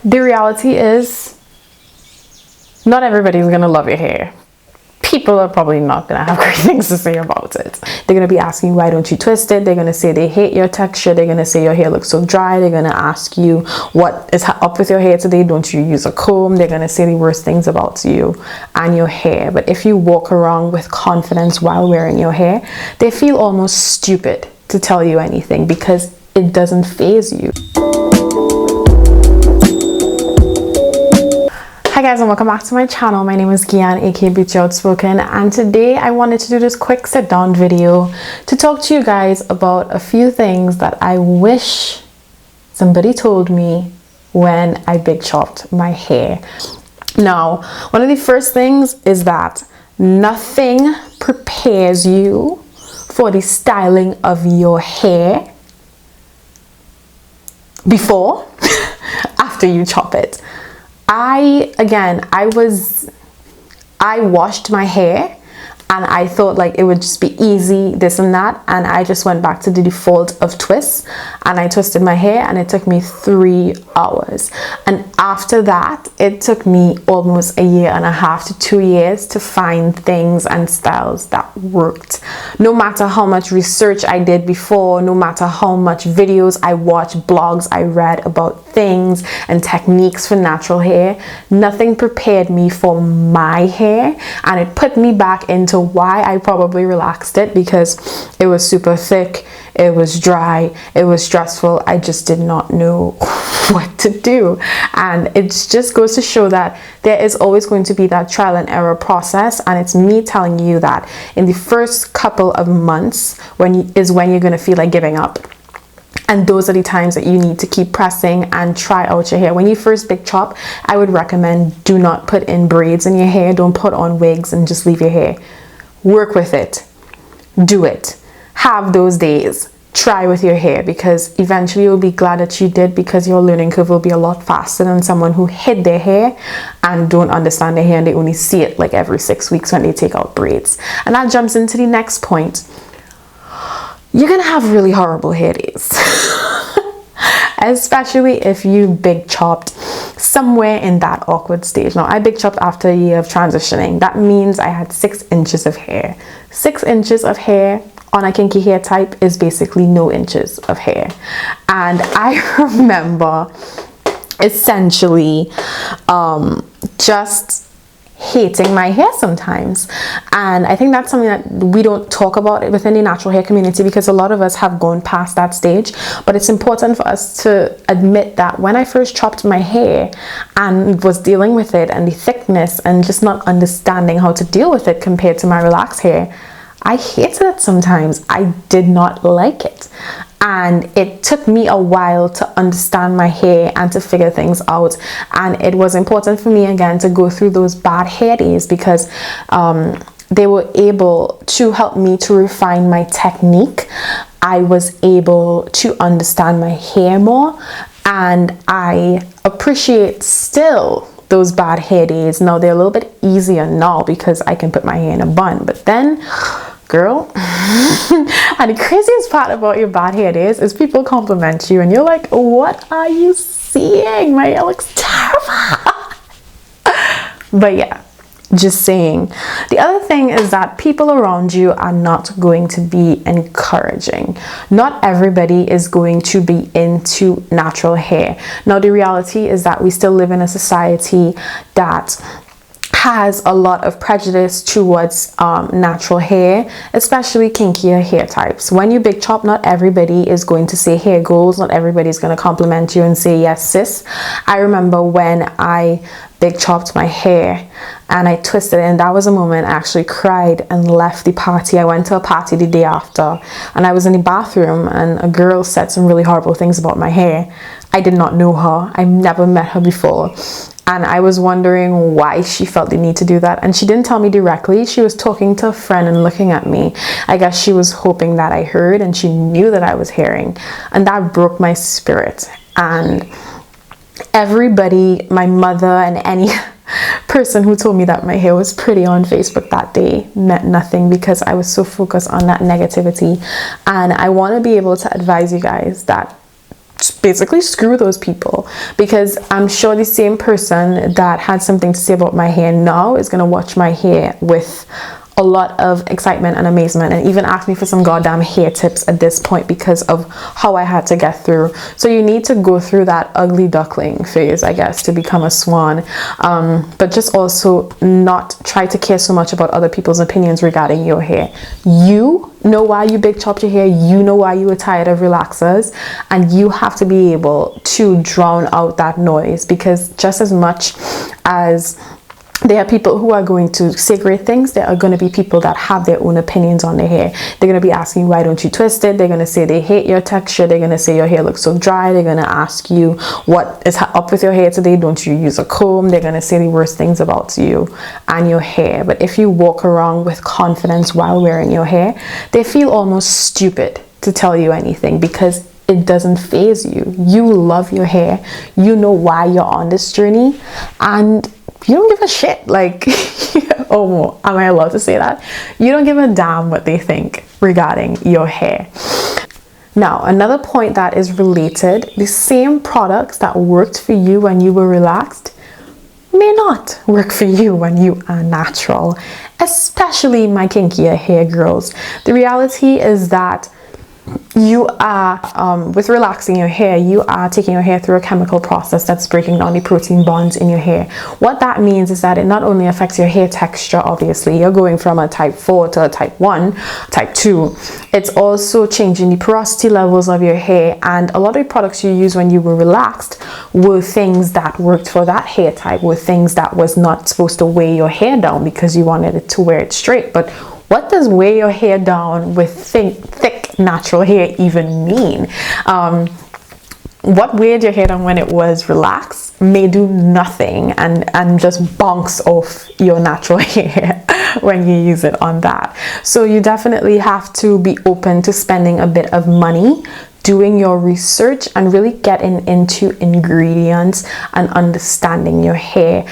The reality is, not everybody's gonna love your hair. People are probably not gonna have great things to say about it. They're gonna be asking, why don't you twist it? They're gonna say they hate your texture. They're gonna say your hair looks so dry. They're gonna ask you, what is up with your hair today? Don't you use a comb? They're gonna say the worst things about you and your hair. But if you walk around with confidence while wearing your hair, they feel almost stupid to tell you anything because it doesn't faze you. Hi guys, and welcome back to my channel. My name is Gian, aka Beauty Outspoken, and today I wanted to do this quick sit down video to talk to you guys about a few things that I wish somebody told me when I big chopped my hair. Now, one of the first things is that nothing prepares you for the styling of your hair before after you chop it. I washed my hair and I thought like it would just be easy, this and that, and I just went back to the default of twists and I twisted my hair and it took me 3 hours. And after that, it took me almost 1.5 to 2 years to find things and styles that worked. No matter how much research I did before, no matter how much videos I watched, blogs I read about things and techniques for natural hair, nothing prepared me for my hair, and it put me back into why I probably relaxed it, because it was super thick, it was dry, it was stressful. I just did not know what to do. And it just goes to show that there is always going to be that trial and error process, and it's me telling you that in the first couple of months when you're going to feel like giving up. And those are the times that you need to keep pressing and try out your hair. When you first big chop, I would recommend do not put in braids in your hair. Don't put on wigs and just leave your hair. Work with it. Do it. Have those days. Try with your hair, because eventually you'll be glad that you did, because your learning curve will be a lot faster than someone who hid their hair and don't understand their hair and they only see it like every 6 weeks when they take out braids. And that jumps into the next point. You're gonna have really horrible hair days. Especially if you big chopped somewhere in that awkward stage. Now, I big chopped after a year of transitioning. That means I had 6 inches of hair. 6 inches of hair on a kinky hair type is basically no inches of hair. And I remember essentially just hating my hair sometimes. And I think that's something that we don't talk about within the natural hair community, because a lot of us have gone past that stage. But it's important for us to admit that when I first chopped my hair and was dealing with it and the thickness and just not understanding how to deal with it compared to my relaxed hair, I hated it sometimes. I did not like it. And it took me a while to understand my hair and to figure things out. And it was important for me again to go through those bad hair days, because they were able to help me to refine my technique. I was able to understand my hair more, and I appreciate still those bad hair days. Now they're a little bit easier now because I can put my hair in a bun, but then, girl, and the craziest part about your bad hair days is people compliment you and you're like, what are you seeing? My hair looks terrible. But yeah, just saying. The other thing is that people around you are not going to be encouraging. Not everybody is going to be into natural hair. Now, the reality is that we still live in a society that has a lot of prejudice towards natural hair, especially kinkier hair types. When you big chop, not everybody is going to say hair goals. Not everybody is going to compliment you and say, yes, sis. I remember when I big chopped my hair and I twisted it, and that was a moment I actually cried and left the party. I went to a party the day after and I was in the bathroom and a girl said some really horrible things about my hair. I did not know her. I've never met her before. And I was wondering why she felt the need to do that. And she didn't tell me directly. She was talking to a friend and looking at me. I guess she was hoping that I heard, and she knew that I was hearing. And that broke my spirit. And everybody, my mother and any person who told me that my hair was pretty on Facebook that day meant nothing, because I was so focused on that negativity. And I want to be able to advise you guys that basically screw those people, because I'm sure the same person that had something to say about my hair now is going to watch my hair with a lot of excitement and amazement, and even ask me for some goddamn hair tips at this point because of how I had to get through. So you need to go through that ugly duckling phase, I guess, to become a swan. But just also not try to care so much about other people's opinions regarding your hair. You know why you big chopped your hair, you know why you were tired of relaxers, and you have to be able to drown out that noise, because just as much as there are people who are going to say great things, there are going to be people that have their own opinions on their hair. They're going to be asking, why don't you twist it? They're going to say they hate your texture. They're going to say your hair looks so dry. They're going to ask you, what is up with your hair today? Don't you use a comb? They're going to say the worst things about you and your hair. But if you walk around with confidence while wearing your hair, they feel almost stupid to tell you anything, because it doesn't faze you. You love your hair. You know why you're on this journey, and you don't give a shit. Like, oh, am I allowed to say that? You don't give a damn what they think regarding your hair. Now, another point that is related, the same products that worked for you when you were relaxed may not work for you when you are natural, especially my kinkier hair girls. The reality is that you are, with relaxing your hair, you are taking your hair through a chemical process that's breaking down the protein bonds in your hair. What that means is that it not only affects your hair texture, obviously, you're going from a type 4 to a type 1, type 2. It's also changing the porosity levels of your hair, and a lot of the products you use when you were relaxed were things that worked for that hair type, were things that was not supposed to weigh your hair down because you wanted it to wear it straight. But what does weigh your hair down with thick natural hair even mean? What weighed your hair down when it was relaxed may do nothing and just bonks off your natural hair when you use it on that. So you definitely have to be open to spending a bit of money, doing your research, and really getting into ingredients and understanding your hair.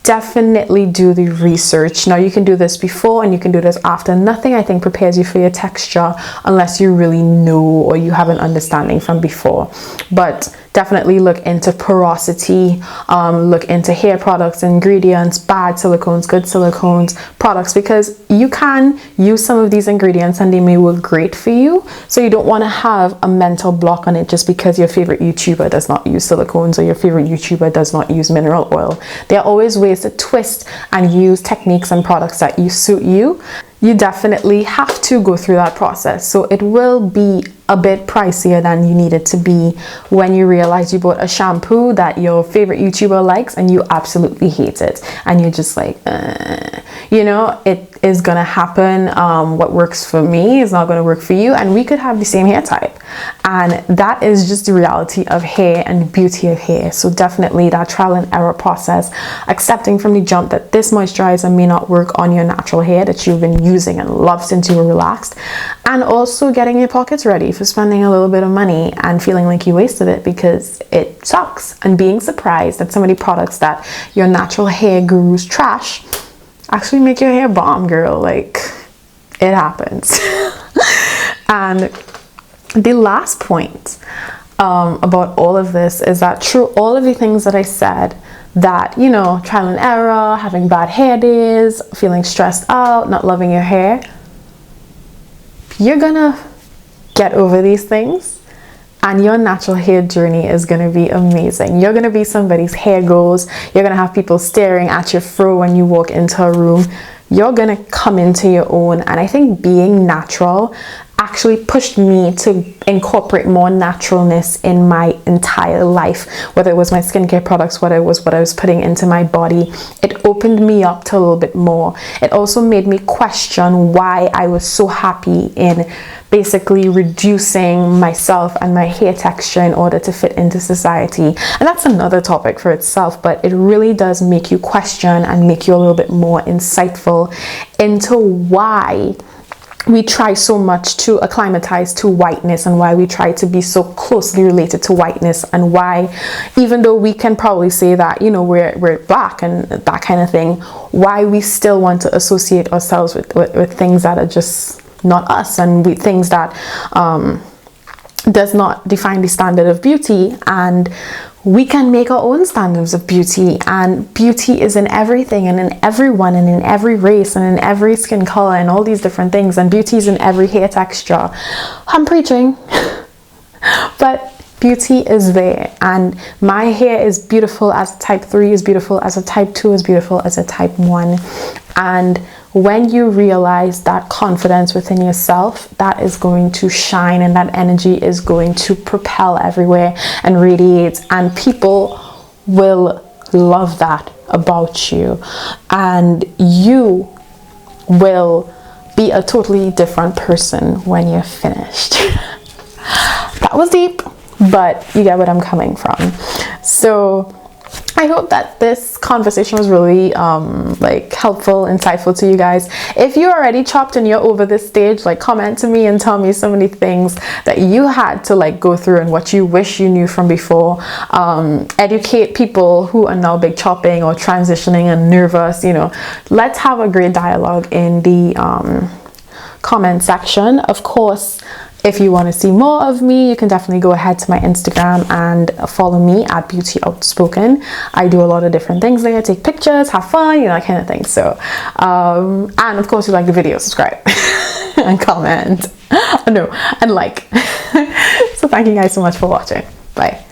Definitely do the research. Now, you can do this before and you can do this after. Nothing, I think, prepares you for your texture unless you really know or you have an understanding from before. But definitely look into porosity, look into hair products, ingredients, bad silicones, good silicones, products, because you can use some of these ingredients and they may work great for you. So you don't want to have a mental block on it just because your favorite YouTuber does not use silicones or your favorite YouTuber does not use mineral oil. There are always ways to twist and use techniques and products that suit you. You definitely have to go through that process. So it will be a bit pricier than you need it to be when you realize you bought a shampoo that your favorite YouTuber likes and you absolutely hate it. And you're just like, you know, it is gonna happen. What works for me is not gonna work for you. And we could have the same hair type. And that is just the reality of hair and beauty of hair. So definitely that trial and error process, accepting from the jump that this moisturizer may not work on your natural hair that you've been using and loved since you were relaxed, and also getting your pockets ready for spending a little bit of money and feeling like you wasted it because it sucks, and being surprised that some of the products that your natural hair gurus trash actually make your hair bomb, girl. Like, it happens. And the last point about all of this is that through all of the things that I said, that, you know, trial and error, having bad hair days, feeling stressed out, not loving your hair, you're gonna get over these things and your natural hair journey is gonna be amazing. You're gonna be somebody's hair goals. You're gonna have people staring at your fro when you walk into a room. You're gonna come into your own. And I think being natural actually pushed me to incorporate more naturalness in my entire life, whether it was my skincare products, whether it was what I was putting into my body. It opened me up to a little bit more. It also made me question why I was so happy in basically reducing myself and my hair texture in order to fit into society. And that's another topic for itself, but it really does make you question and make you a little bit more insightful into why we try so much to acclimatize to whiteness, and why we try to be so closely related to whiteness, and why, even though we can probably say that, you know, we're black and that kind of thing, why we still want to associate ourselves with things that are just not us, and things that does not define the standard of beauty, and we can make our own standards of beauty. And beauty is in everything and in everyone and in every race and in every skin color and all these different things, and beauty is in every hair texture. I'm preaching. But beauty is there, and my hair is beautiful as a type 3, is beautiful as a type 2, is beautiful as a type 1. And when you realize that confidence within yourself, that is going to shine, and that energy is going to propel everywhere and radiate, and people will love that about you, and you will be a totally different person when you're finished. That was deep, but you get what I'm coming from. So I hope that this conversation was really like helpful, insightful to you guys. If you're already chopped and you're over this stage, like, comment to me and tell me so many things that you had to like go through and what you wish you knew from before. Educate people who are now big chopping or transitioning and nervous. You know, let's have a great dialogue in the comment section. Of course, if you want to see more of me, you can definitely go ahead to my Instagram and follow me at Beauty Outspoken. I do a lot of different things there, take pictures, have fun, you know, that kind of thing. So, and of course, if you like the video, subscribe and comment. No, and like. So thank you guys so much for watching. Bye.